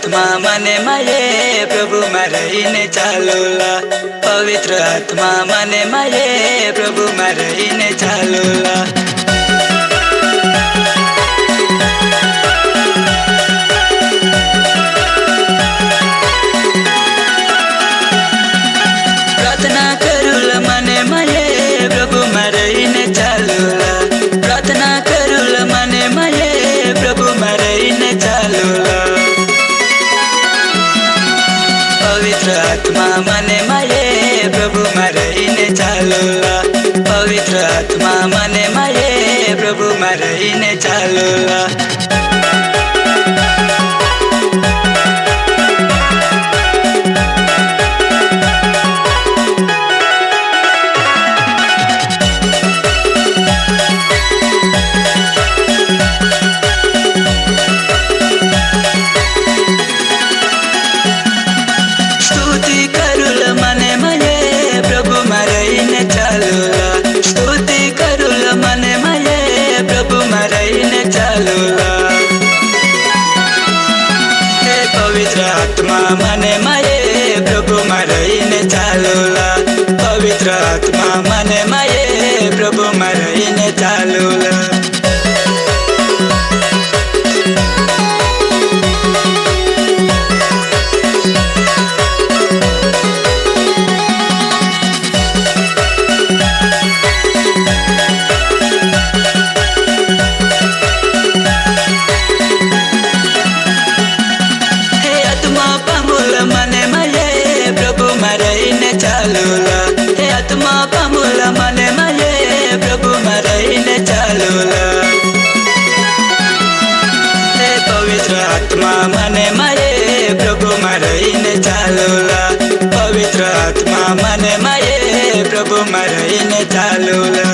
आत्मा मने माये प्रभु में रहीने चालूला। पवित्र आत्मा मने माये प्रभु में रहीने चालूला। प्रार्थना करूला मने माये प्रभु में रहीने चालूला। प्रार्थना करूला मने माये प्रभु में रहीने चालूला। पवित्र आत्मा मने माये प्रभु में रहीने चालूला। पवित्र आत्मा मने माये प्रभु में रहीने चालूला। स्तुति करूला मने माये प्रभु में रहीने चालूला। स्तुति करूला मने माये प्रभु में रहीने चालूला। हे पवित्र आत्मा मने माये प्रभु में रहीने चालूला। पवित्र आत्मा मने माये प्रभु में रहीने चालूला। हे आत्मा पामुला मने माये प्रभु में रहीने चालूला। हे आत्मा पामुला मने माये प्रभु में रहीने चालूला। हे पवित्र आत्मा मने माये प्रभु में रहीने चालूला। पवित्र आत्मा मने माये प्रभु में रहीने चालूला।